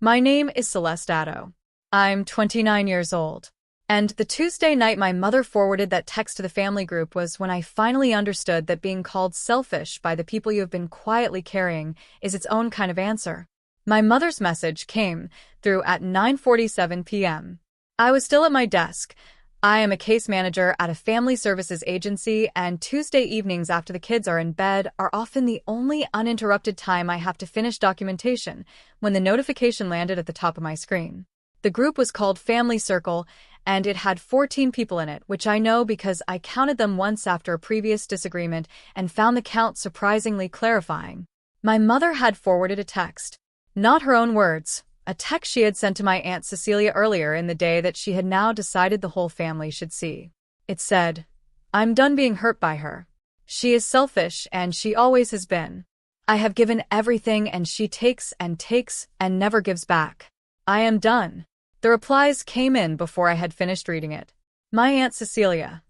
My name is Celeste Addo. I'm 29 years old. And the Tuesday night my mother forwarded that text to the family group was when I finally understood that being called selfish by the people you have been quietly carrying is its own kind of answer. My mother's message came through at 9:47 p.m. I was still at my desk. I am a case manager at a family services agency, and Tuesday evenings after the kids are in bed are often the only uninterrupted time I have to finish documentation when the notification landed at the top of my screen. The group was called Family Circle, and it had 14 people in it, which I know because I counted them once after a previous disagreement and found the count surprisingly clarifying. My mother had forwarded a text. Not her own words. A text she had sent to my Aunt Cecilia earlier in the day that she had now decided the whole family should see. It said, "I'm done being hurt by her. She is selfish and she always has been. I have given everything and she takes and never gives back. I am done." The replies came in before I had finished reading it. My Aunt Cecilia,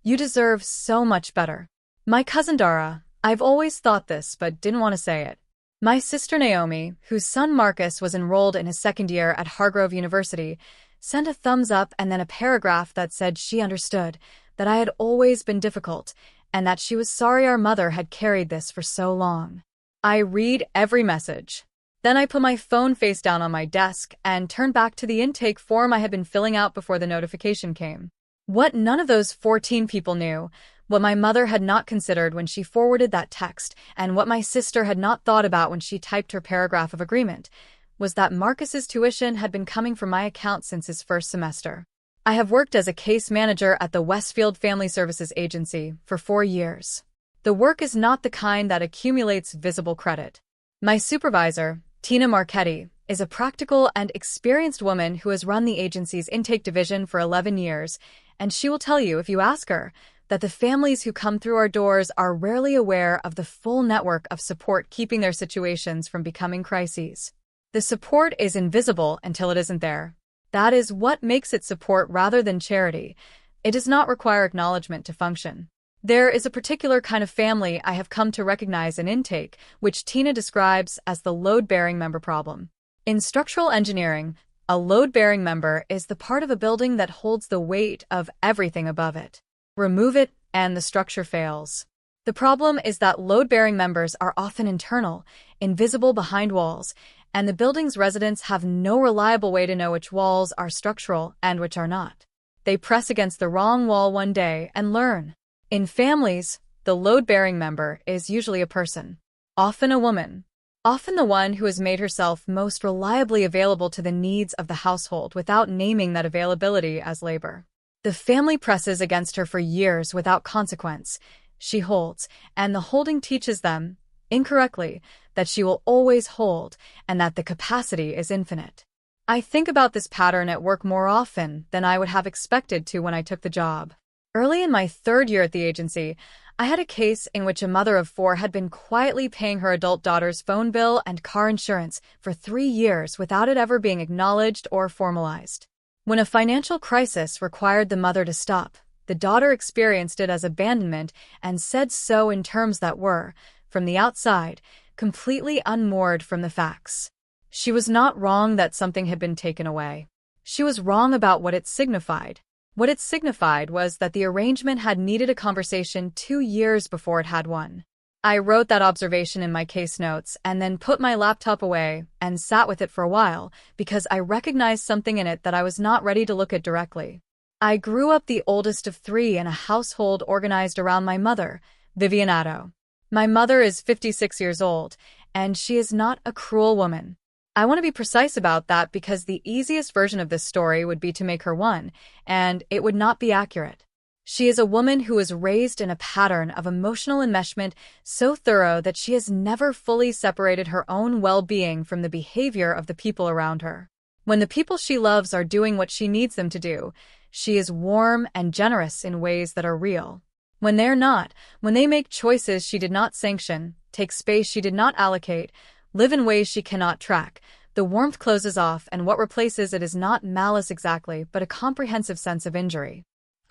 you deserve so much better. My cousin Dara, I've always thought this but didn't want to say it. My sister Naomi, whose son Marcus was enrolled in his second year at Hargrove University, sent a thumbs up and then a paragraph that said she understood, that I had always been difficult, and that she was sorry our mother had carried this for so long. I read every message. Then I put my phone face down on my desk and turned back to the intake form I had been filling out before the notification came. What none of those 14 people knew, what my mother had not considered when she forwarded that text, and what my sister had not thought about when she typed her paragraph of agreement, was that Marcus's tuition had been coming from my account since his first semester. I have worked as a case manager at the Westfield Family Services Agency for 4 years. The work is not the kind that accumulates visible credit. My supervisor, Tina Marchetti, is a practical and experienced woman who has run the agency's intake division for 11 years, and she will tell you, if you ask her, that the families who come through our doors are rarely aware of the full network of support keeping their situations from becoming crises. The support is invisible until it isn't there. That is what makes it support rather than charity. It does not require acknowledgement to function. There is a particular kind of family I have come to recognize in intake, which Tina describes as the load-bearing member problem. In structural engineering, a load-bearing member is the part of a building that holds the weight of everything above it. Remove it, and the structure fails. The problem is that load-bearing members are often internal, invisible behind walls, and the building's residents have no reliable way to know which walls are structural and which are not. They press against the wrong wall one day and learn. In families, the load-bearing member is usually a person, often a woman, often the one who has made herself most reliably available to the needs of the household without naming that availability as labor. The family presses against her for years without consequence. She holds, and the holding teaches them, incorrectly, that she will always hold and that the capacity is infinite. I think about this pattern at work more often than I would have expected to when I took the job. Early in my 3rd year at the agency, I had a case in which a mother of 4 had been quietly paying her adult daughter's phone bill and car insurance for 3 years without it ever being acknowledged or formalized. When a financial crisis required the mother to stop, the daughter experienced it as abandonment and said so in terms that were, from the outside, completely unmoored from the facts. She was not wrong that something had been taken away. She was wrong about what it signified. What it signified was that the arrangement had needed a conversation 2 years before it had one. I wrote that observation in my case notes and then put my laptop away and sat with it for a while because I recognized something in it that I was not ready to look at directly. I grew up the oldest of 3 in a household organized around my mother, Vivian Addo. My mother is 56 years old, and she is not a cruel woman. I want to be precise about that because the easiest version of this story would be to make her one, and it would not be accurate. She is a woman who was raised in a pattern of emotional enmeshment so thorough that she has never fully separated her own well-being from the behavior of the people around her. When the people she loves are doing what she needs them to do, she is warm and generous in ways that are real. When they're not, when they make choices she did not sanction, take space she did not allocate, live in ways she cannot track, the warmth closes off and what replaces it is not malice exactly, but a comprehensive sense of injury.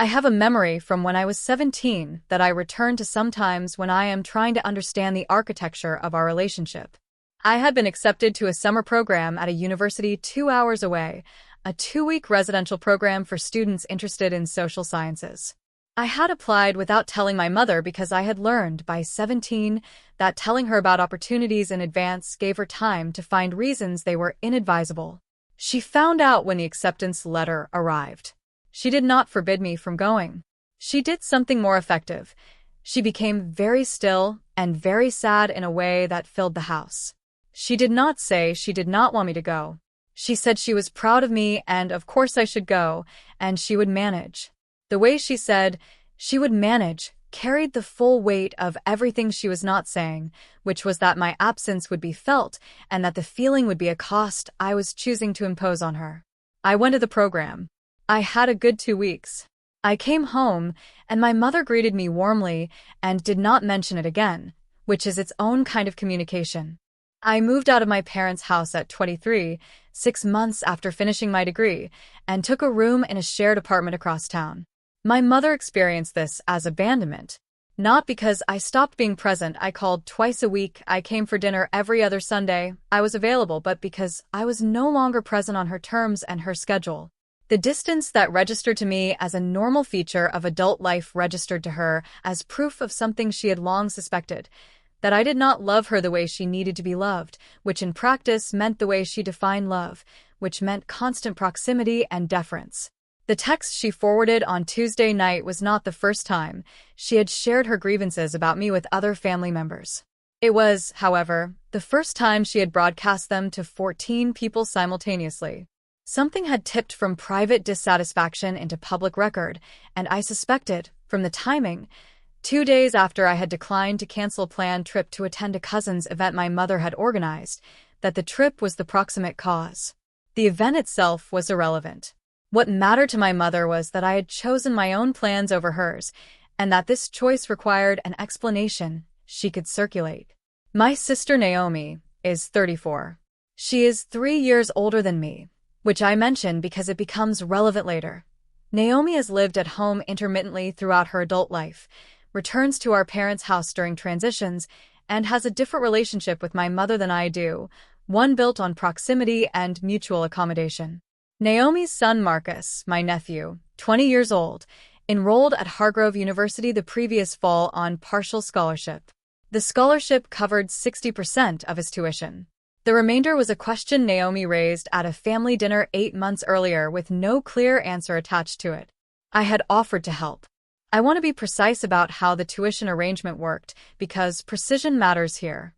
I have a memory from when I was 17 that I return to sometimes when I am trying to understand the architecture of our relationship. I had been accepted to a summer program at a university 2 hours away, a 2-week residential program for students interested in social sciences. I had applied without telling my mother because I had learned by 17 that telling her about opportunities in advance gave her time to find reasons they were inadvisable. She found out when the acceptance letter arrived. She did not forbid me from going. She did something more effective. She became very still and very sad in a way that filled the house. She did not say she did not want me to go. She said she was proud of me and of course I should go, and she would manage. The way she said she would manage carried the full weight of everything she was not saying, which was that my absence would be felt and that the feeling would be a cost I was choosing to impose on her. I went to the program. I had a good 2 weeks. I came home, and my mother greeted me warmly and did not mention it again, which is its own kind of communication. I moved out of my parents' house at 23, 6 months after finishing my degree, and took a room in a shared apartment across town. My mother experienced this as abandonment. Not because I stopped being present, I called twice a week, I came for dinner every other Sunday, I was available, but because I was no longer present on her terms and her schedule. The distance that registered to me as a normal feature of adult life registered to her as proof of something she had long suspected, that I did not love her the way she needed to be loved, which in practice meant the way she defined love, which meant constant proximity and deference. The text she forwarded on Tuesday night was not the first time she had shared her grievances about me with other family members. It was, however, the first time she had broadcast them to 14 people simultaneously. Something had tipped from private dissatisfaction into public record, and I suspected, from the timing, 2 days after I had declined to cancel a planned trip to attend a cousin's event my mother had organized, that the trip was the proximate cause. The event itself was irrelevant. What mattered to my mother was that I had chosen my own plans over hers, and that this choice required an explanation she could circulate. My sister Naomi is 34. She is 3 years older than me, which I mention because it becomes relevant later. Naomi has lived at home intermittently throughout her adult life, returns to our parents' house during transitions, and has a different relationship with my mother than I do, one built on proximity and mutual accommodation. Naomi's son Marcus, my nephew, 20 years old, enrolled at Hargrove University the previous fall on partial scholarship. The scholarship covered 60% of his tuition. The remainder was a question Naomi raised at a family dinner 8 months earlier with no clear answer attached to it. I had offered to help. I want to be precise about how the tuition arrangement worked because precision matters here.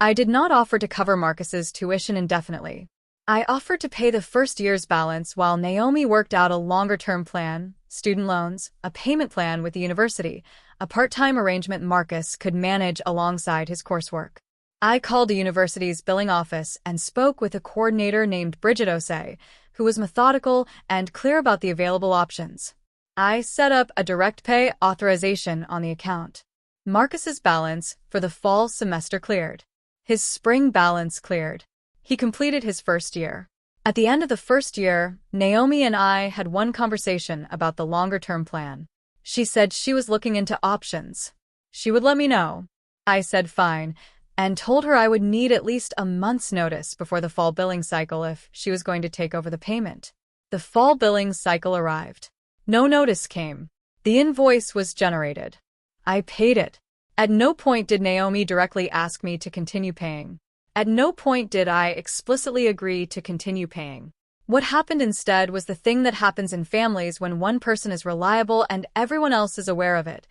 I did not offer to cover Marcus's tuition indefinitely. I offered to pay the first year's balance while Naomi worked out a longer-term plan, student loans, a payment plan with the university, a part-time arrangement Marcus could manage alongside his coursework. I called the university's billing office and spoke with a coordinator named Bridget Osei, who was methodical and clear about the available options. I set up a direct pay authorization on the account. Marcus's balance for the fall semester cleared. His spring balance cleared. He completed his first year. At the end of the first year, Naomi and I had one conversation about the longer-term plan. She said she was looking into options. She would let me know. I said fine, and told her I would need at least a month's notice before the fall billing cycle if she was going to take over the payment. The fall billing cycle arrived. No notice came. The invoice was generated. I paid it. At no point did Naomi directly ask me to continue paying. At no point did I explicitly agree to continue paying. What happened instead was the thing that happens in families when one person is reliable and everyone else is aware of it.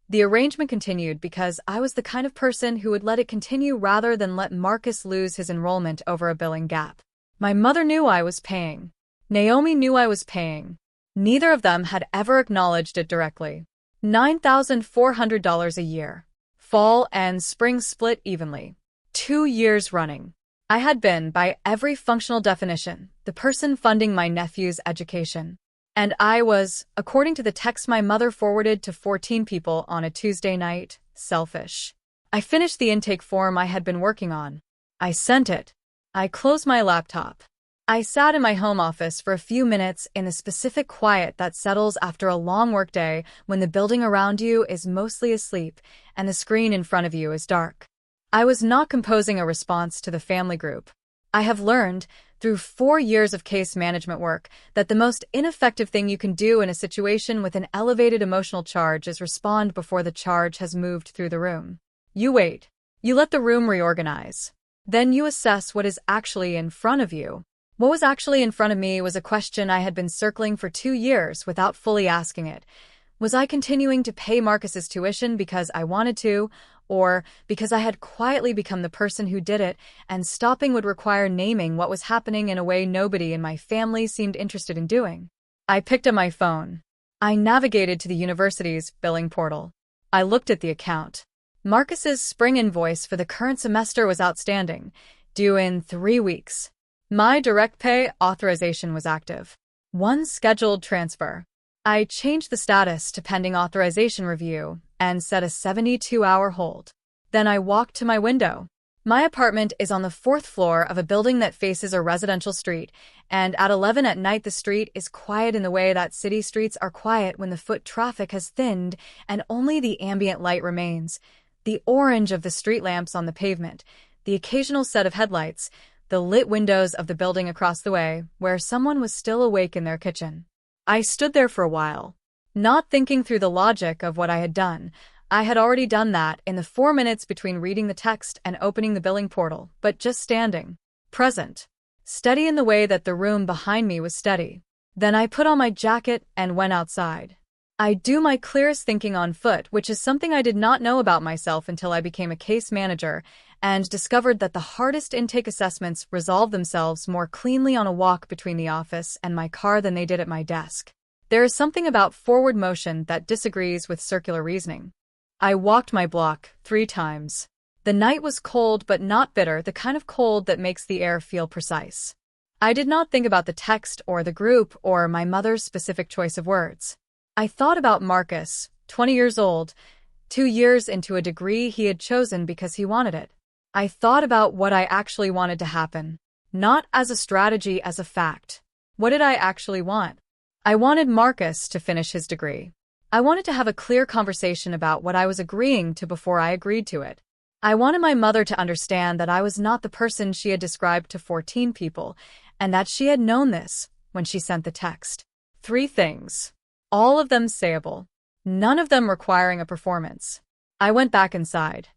The arrangement continued because I was the kind of person who would let it continue rather than let Marcus lose his enrollment over a billing gap. My mother knew I was paying. Naomi knew I was paying. Neither of them had ever acknowledged it directly. $9,400 a year. Fall and spring split evenly. 2 years running. I had been, by every functional definition, the person funding my nephew's education. And I was, according to the text my mother forwarded to 14 people on a Tuesday night, selfish. I finished the intake form I had been working on. I sent it. I closed my laptop. I sat in my home office for a few minutes in the specific quiet that settles after a long workday when the building around you is mostly asleep and the screen in front of you is dark. I was not composing a response to the family group. I have learned, through 4 years of case management work, that the most ineffective thing you can do in a situation with an elevated emotional charge is respond before the charge has moved through the room. You wait. You let the room reorganize. Then you assess what is actually in front of you. What was actually in front of me was a question I had been circling for 2 years without fully asking it. Was I continuing to pay Marcus's tuition because I wanted to, or because I had quietly become the person who did it, and stopping would require naming what was happening in a way nobody in my family seemed interested in doing? I picked up my phone. I navigated to the university's billing portal. I looked at the account. Marcus's spring invoice for the current semester was outstanding, due in 3 weeks. My direct pay authorization was active. One scheduled transfer. I changed the status to pending authorization review and set a 72-hour hold. Then I walked to my window. My apartment is on the 4th floor of a building that faces a residential street, and at 11 at night the street is quiet in the way that city streets are quiet when the foot traffic has thinned and only the ambient light remains. The orange of the street lamps on the pavement, the occasional set of headlights, the lit windows of the building across the way, where someone was still awake in their kitchen. I stood there for a while, not thinking through the logic of what I had done. I had already done that in the 4 minutes between reading the text and opening the billing portal, but just standing, present, steady in the way that the room behind me was steady. Then I put on my jacket and went outside. I do my clearest thinking on foot, which is something I did not know about myself until I became a case manager and discovered that the hardest intake assessments resolve themselves more cleanly on a walk between the office and my car than they did at my desk. There is something about forward motion that disagrees with circular reasoning. I walked my block 3 times. The night was cold but not bitter, the kind of cold that makes the air feel precise. I did not think about the text or the group or my mother's specific choice of words. I thought about Marcus, 20 years old, 2 years into a degree he had chosen because he wanted it. I thought about what I actually wanted to happen, not as a strategy, as a fact. What did I actually want? I wanted Marcus to finish his degree. I wanted to have a clear conversation about what I was agreeing to before I agreed to it. I wanted my mother to understand that I was not the person she had described to 14 people, and that she had known this when she sent the text. 3 things. All of them sayable. None of them requiring a performance. I went back inside.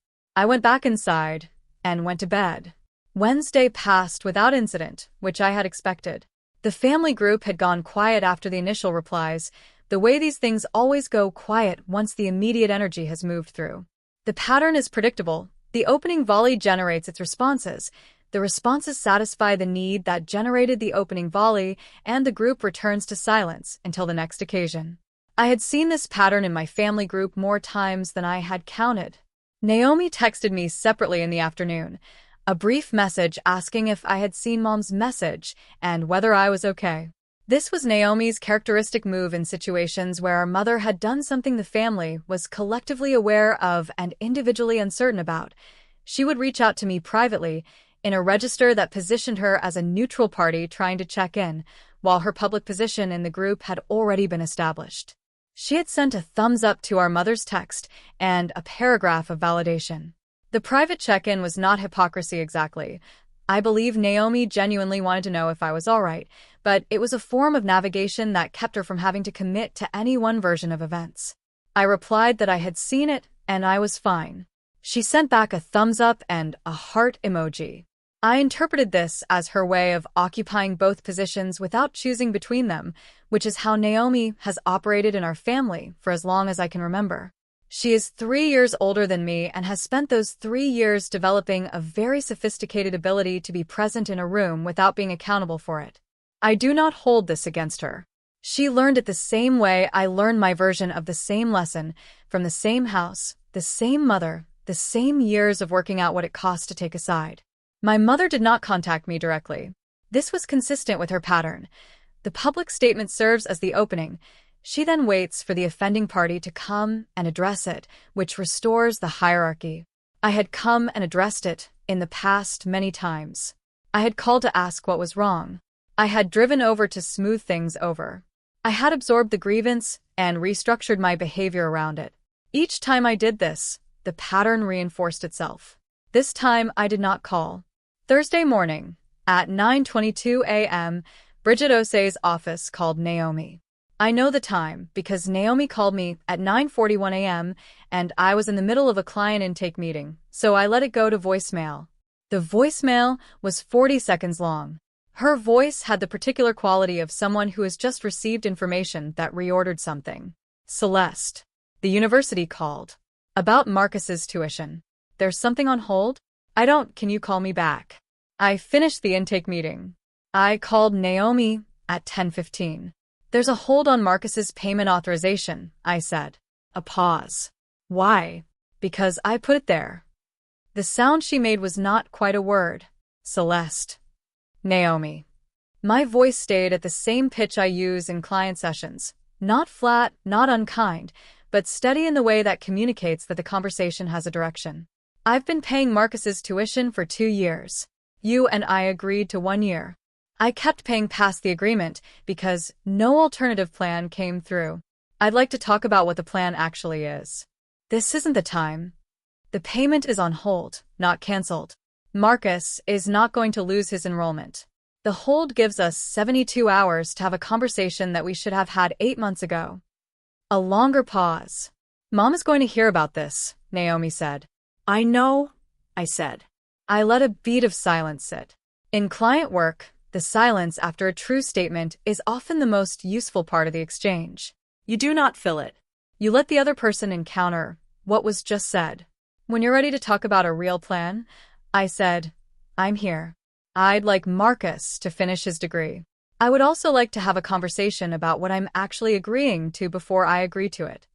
And went to bed. Wednesday passed without incident, which I had expected. The family group had gone quiet after the initial replies, the way these things always go quiet once the immediate energy has moved through. The pattern is predictable. The opening volley generates its responses. The responses satisfy the need that generated the opening volley, and the group returns to silence until the next occasion. I had seen this pattern in my family group more times than I had counted. Naomi texted me separately in the afternoon, a brief message asking if I had seen Mom's message and whether I was okay. This was Naomi's characteristic move in situations where our mother had done something the family was collectively aware of and individually uncertain about. She would reach out to me privately, in a register that positioned her as a neutral party trying to check in, while her public position in the group had already been established. She had sent a thumbs up to our mother's text and a paragraph of validation. The private check-in was not hypocrisy exactly. I believe Naomi genuinely wanted to know if I was all right, but it was a form of navigation that kept her from having to commit to any one version of events. I replied that I had seen it and I was fine. She sent back a thumbs up and a heart emoji. I interpreted this as her way of occupying both positions without choosing between them, which is how Naomi has operated in our family for as long as I can remember. She is 3 years older than me and has spent those 3 years developing a very sophisticated ability to be present in a room without being accountable for it. I do not hold this against her. She learned it the same way I learned my version of the same lesson, from the same house, the same mother, the same years of working out what it cost to take a side. My mother did not contact me directly. This was consistent with her pattern. The public statement serves as the opening. She then waits for the offending party to come and address it, which restores the hierarchy. I had come and addressed it in the past many times. I had called to ask what was wrong. I had driven over to smooth things over. I had absorbed the grievance and restructured my behavior around it. Each time I did this, the pattern reinforced itself. This time I did not call. Thursday morning, at 9:22 a.m., Bridget Osei's office called Naomi. I know the time because Naomi called me at 9:41 a.m. and I was in the middle of a client intake meeting, so I let it go to voicemail. The voicemail was 40 seconds long. Her voice had the particular quality of someone who has just received information that reordered something. Celeste. The university called. About Marcus's tuition. There's something on hold? Can you call me back? I finished the intake meeting. I called Naomi at 10:15. There's a hold on Marcus's payment authorization, I said. A pause. Why? Because I put it there. The sound she made was not quite a word. Celeste. Naomi. My voice stayed at the same pitch I use in client sessions. Not flat, not unkind, but steady in the way that communicates that the conversation has a direction. I've been paying Marcus's tuition for 2 years. You and I agreed to 1 year. I kept paying past the agreement because no alternative plan came through. I'd like to talk about what the plan actually is. This isn't the time. The payment is on hold, not canceled. Marcus is not going to lose his enrollment. The hold gives us 72 hours to have a conversation that we should have had 8 months ago. A longer pause. Mom is going to hear about this, Naomi said. I know, I said. I let a beat of silence sit. In client work, the silence after a true statement is often the most useful part of the exchange. You do not fill it. You let the other person encounter what was just said. When you're ready to talk about a real plan, I said, I'm here. I'd like Marcus to finish his degree. I would also like to have a conversation about what I'm actually agreeing to before I agree to it.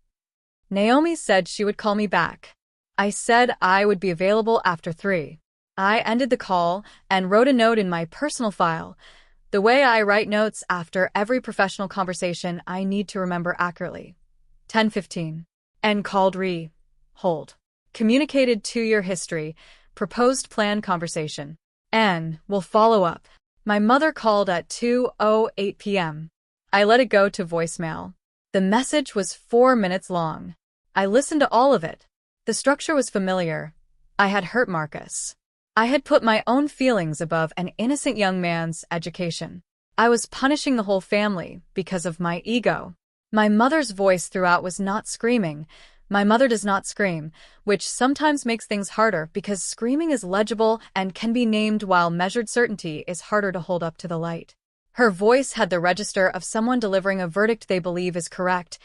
Naomi said she would call me back. I said I would be available after 3. I ended the call and wrote a note in my personal file. The way I write notes after every professional conversation I need to remember accurately. 10:15. And called hold. Communicated 2-year history. Proposed plan conversation. N will follow up. My mother called at 2:08 p.m. I let it go to voicemail. The message was 4 minutes long. I listened to all of it. The structure was familiar. I had hurt Marcus. I had put my own feelings above an innocent young man's education. I was punishing the whole family because of my ego. My mother's voice throughout was not screaming. My mother does not scream, which sometimes makes things harder because screaming is legible and can be named while measured certainty is harder to hold up to the light. Her voice had the register of someone delivering a verdict they believe is correct.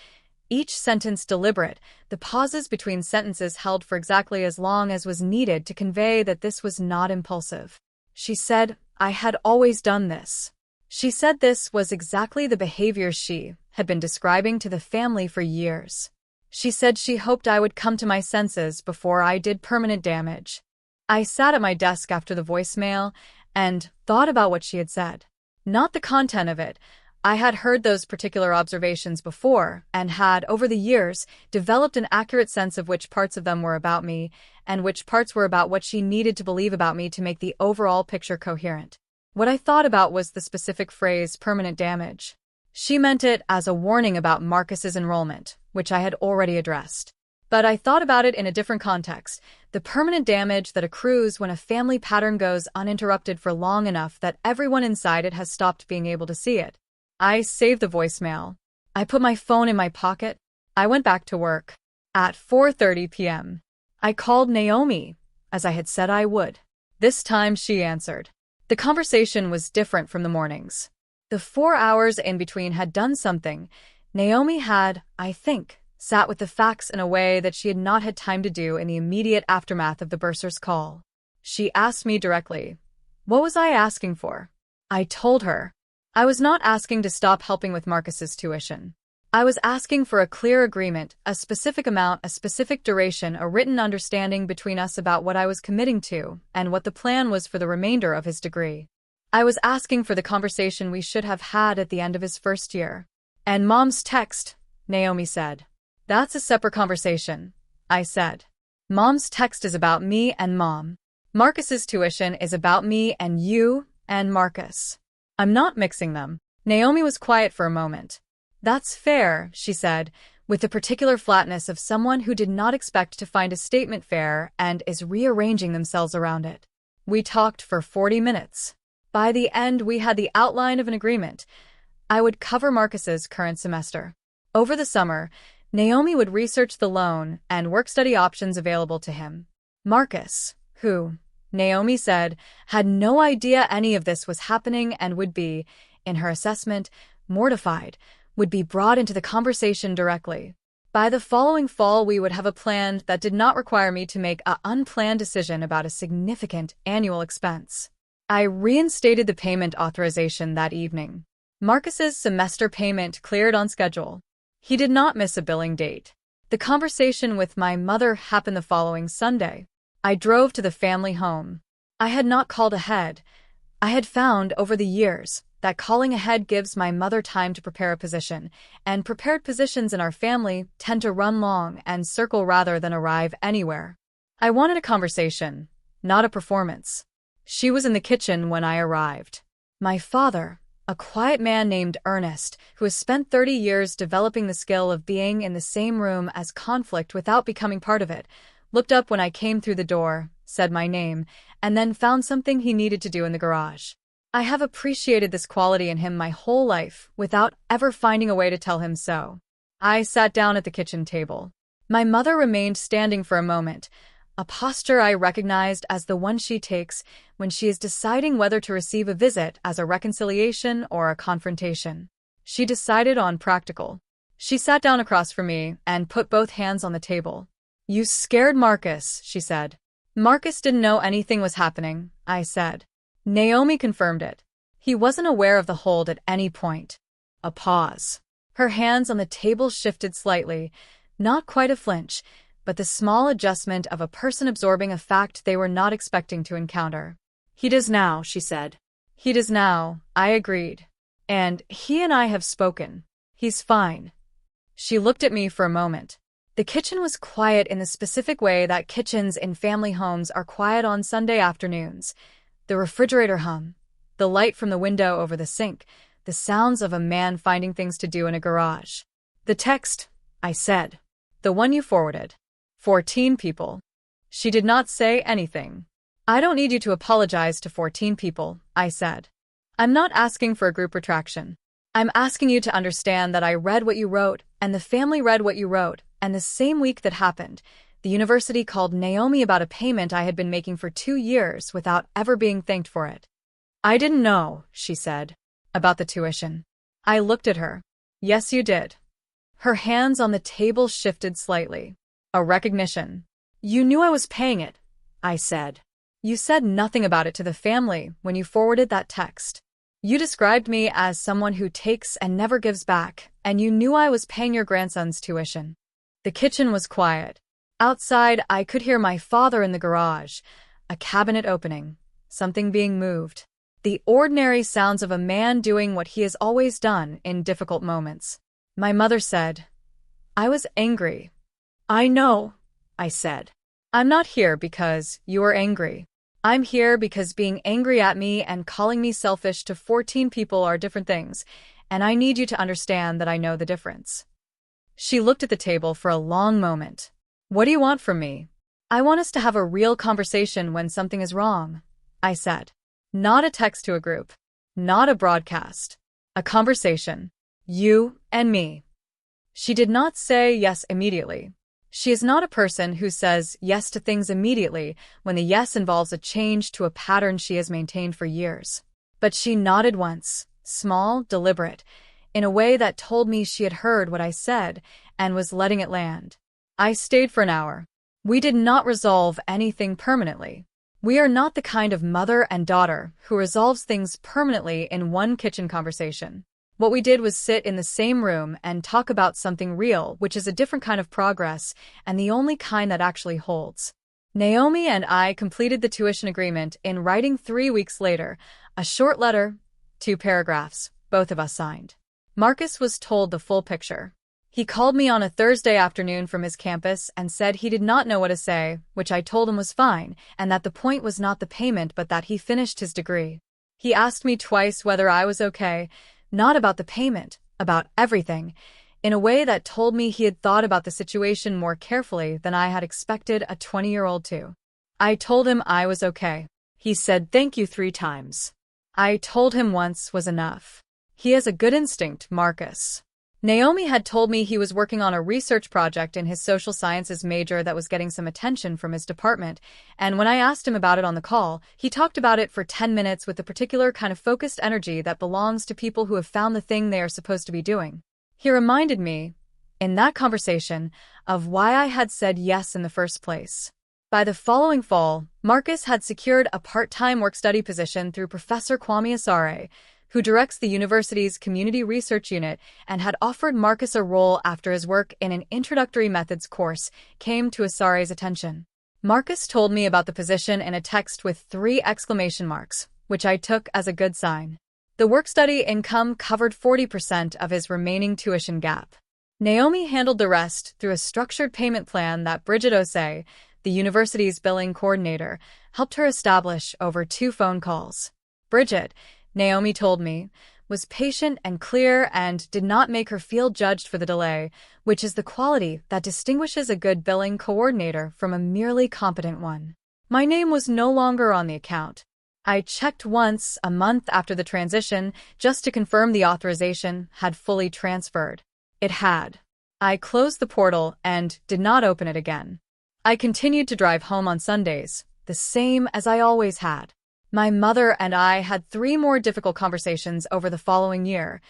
Each sentence deliberate, the pauses between sentences held for exactly as long as was needed to convey that this was not impulsive. She said, I had always done this. She said this was exactly the behavior she had been describing to the family for years. She said she hoped I would come to my senses before I did permanent damage. I sat at my desk after the voicemail and thought about what she had said. Not the content of it. I had heard those particular observations before and had, over the years, developed an accurate sense of which parts of them were about me and which parts were about what she needed to believe about me to make the overall picture coherent. What I thought about was the specific phrase, permanent damage. She meant it as a warning about Marcus's enrollment, which I had already addressed. But I thought about it in a different context, the permanent damage that accrues when a family pattern goes uninterrupted for long enough that everyone inside it has stopped being able to see it. I saved the voicemail. I put my phone in my pocket. I went back to work. At 4:30 p.m., I called Naomi, as I had said I would. This time she answered. The conversation was different from the mornings. The 4 hours in between had done something. Naomi had, I think, sat with the facts in a way that she had not had time to do in the immediate aftermath of the bursar's call. She asked me directly, what was I asking for? I told her. I was not asking to stop helping with Marcus's tuition. I was asking for a clear agreement, a specific amount, a specific duration, a written understanding between us about what I was committing to and what the plan was for the remainder of his degree. I was asking for the conversation we should have had at the end of his first year. And Mom's text, Naomi said. That's a separate conversation, I said. Mom's text is about me and Mom. Marcus's tuition is about me and you and Marcus. I'm not mixing them. Naomi was quiet for a moment. That's fair, she said, with the particular flatness of someone who did not expect to find a statement fair and is rearranging themselves around it. We talked for 40 minutes. By the end, we had the outline of an agreement. I would cover Marcus's current semester. Over the summer, Naomi would research the loan and work-study options available to him. Marcus, who, Naomi said, had no idea any of this was happening and would be, in her assessment, mortified, would be brought into the conversation directly. By the following fall, we would have a plan that did not require me to make an unplanned decision about a significant annual expense. I reinstated the payment authorization that evening. Marcus's semester payment cleared on schedule. He did not miss a billing date. The conversation with my mother happened the following Sunday. I drove to the family home. I had not called ahead. I had found over the years that calling ahead gives my mother time to prepare a position, and prepared positions in our family tend to run long and circle rather than arrive anywhere. I wanted a conversation, not a performance. She was in the kitchen when I arrived. My father, a quiet man named Ernest, who has spent 30 years developing the skill of being in the same room as conflict without becoming part of it, looked up when I came through the door, said my name, and then found something he needed to do in the garage. I have appreciated this quality in him my whole life, without ever finding a way to tell him so. I sat down at the kitchen table. My mother remained standing for a moment, a posture I recognized as the one she takes when she is deciding whether to receive a visit as a reconciliation or a confrontation. She decided on practical. She sat down across from me and put both hands on the table. "You scared Marcus," she said. "Marcus didn't know anything was happening," I said. Naomi confirmed it. He wasn't aware of the hold at any point. A pause. Her hands on the table shifted slightly, not quite a flinch, but the small adjustment of a person absorbing a fact they were not expecting to encounter. "He does now," she said. "He does now," I agreed. "And he and I have spoken. He's fine." She looked at me for a moment. The kitchen was quiet in the specific way that kitchens in family homes are quiet on Sunday afternoons. The refrigerator hum, the light from the window over the sink, the sounds of a man finding things to do in a garage. "The text," I said. "The one you forwarded. 14 people." She did not say anything. "I don't need you to apologize to 14 people," I said. "I'm not asking for a group retraction. I'm asking you to understand that I read what you wrote, and the family read what you wrote, and the same week that happened, the university called Naomi about a payment I had been making for 2 years without ever being thanked for it." "I didn't know," she said. "About the tuition." I looked at her. "Yes, you did." Her hands on the table shifted slightly. "A recognition." "You knew I was paying it," I said. "You said nothing about it to the family when you forwarded that text. You described me as someone who takes and never gives back, and you knew I was paying your grandson's tuition." The kitchen was quiet. Outside, I could hear my father in the garage, a cabinet opening, something being moved. The ordinary sounds of a man doing what he has always done in difficult moments. My mother said, "I was angry." "I know," I said. "I'm not here because you are angry. I'm here because being angry at me and calling me selfish to 14 people are different things, and I need you to understand that I know the difference." She looked at the table for a long moment. "What do you want from me?" "I want us to have a real conversation when something is wrong," I said. "Not a text to a group. Not a broadcast. A conversation. You and me." She did not say yes immediately. She is not a person who says yes to things immediately when the yes involves a change to a pattern she has maintained for years. But she nodded once, small, deliberate, in a way that told me she had heard what I said and was letting it land. I stayed for an hour. We did not resolve anything permanently. We are not the kind of mother and daughter who resolves things permanently in one kitchen conversation. What we did was sit in the same room and talk about something real, which is a different kind of progress and the only kind that actually holds. Naomi and I completed the tuition agreement in writing 3 weeks later, a short letter, 2 paragraphs, both of us signed. Marcus was told the full picture. He called me on a Thursday afternoon from his campus and said he did not know what to say, which I told him was fine, and that the point was not the payment but that he finished his degree. He asked me twice whether I was okay, not about the payment, about everything. in a way that told me he had thought about the situation more carefully than I had expected a 20-year-old to. I told him I was okay. He said thank you 3 times. I told him once was enough. He has a good instinct, Marcus. Naomi had told me he was working on a research project in his social sciences major that was getting some attention from his department, and when I asked him about it on the call, he talked about it for 10 minutes with the particular kind of focused energy that belongs to people who have found the thing they are supposed to be doing. He reminded me, in that conversation, of why I had said yes in the first place. By the following fall, Marcus had secured a part-time work-study position through Professor Kwame Asare, who directs the university's Community Research Unit, and had offered Marcus a role after his work in an Introductory Methods course came to Asare's attention. Marcus told me about the position in a text with 3 exclamation marks, which I took as a good sign. The work-study income covered 40% of his remaining tuition gap. Naomi handled the rest through a structured payment plan that Bridget Osei, the university's billing coordinator, helped her establish over 2 phone calls. Bridget, Naomi told me, was patient and clear and did not make her feel judged for the delay, which is the quality that distinguishes a good billing coordinator from a merely competent one. My name was no longer on the account. I checked once a month after the transition just to confirm the authorization had fully transferred. It had. I closed the portal and did not open it again. I continued to drive home on Sundays, the same as I always had. My mother and I had 3 more difficult conversations over the following year,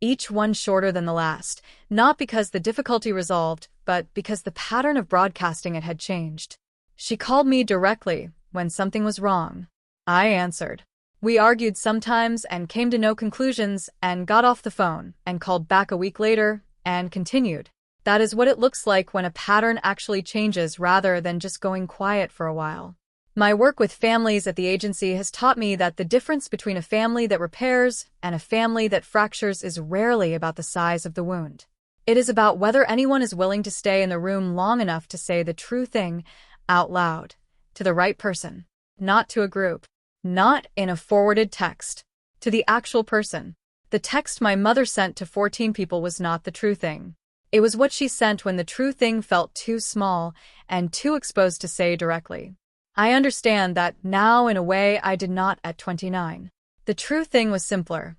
each one shorter than the last, not because the difficulty resolved, but because the pattern of broadcasting it had changed. She called me directly when something was wrong. I answered. We argued sometimes and came to no conclusions and got off the phone and called back a week later and continued. That is what it looks like when a pattern actually changes rather than just going quiet for a while. My work with families at the agency has taught me that the difference between a family that repairs and a family that fractures is rarely about the size of the wound. It is about whether anyone is willing to stay in the room long enough to say the true thing out loud, to the right person, not to a group, not in a forwarded text, to the actual person. The text my mother sent to 14 people was not the true thing. It was what she sent when the true thing felt too small and too exposed to say directly. I understand that now in a way I did not at 29. The true thing was simpler.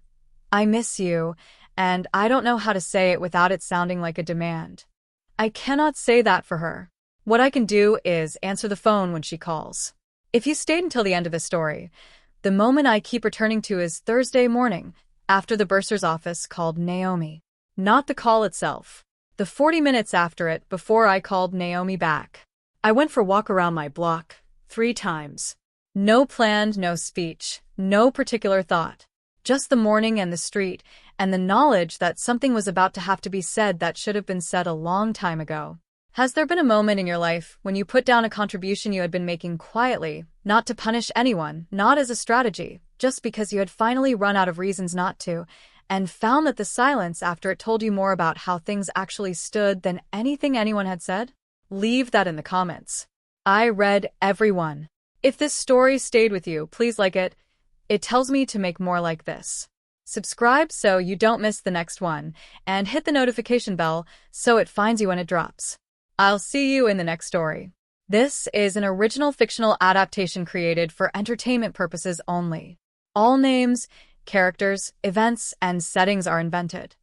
I miss you, and I don't know how to say it without it sounding like a demand. I cannot say that for her. What I can do is answer the phone when she calls. If you stayed until the end of the story, the moment I keep returning to is Thursday morning, after the bursar's office called Naomi. Not the call itself. The 40 minutes after it before I called Naomi back. I went for a walk around my block 3 times. No planned, no speech, no particular thought. Just the morning and the street, and the knowledge that something was about to have to be said that should have been said a long time ago. Has there been a moment in your life when you put down a contribution you had been making quietly, not to punish anyone, not as a strategy, just because you had finally run out of reasons not to, and found that the silence after it told you more about how things actually stood than anything anyone had said? Leave that in the comments. I read every one. If this story stayed with you, please like it. It tells me to make more like this. Subscribe so you don't miss the next one, and hit the notification bell so it finds you when it drops. I'll see you in the next story. This is an original fictional adaptation created for entertainment purposes only. All names, characters, events, and settings are invented.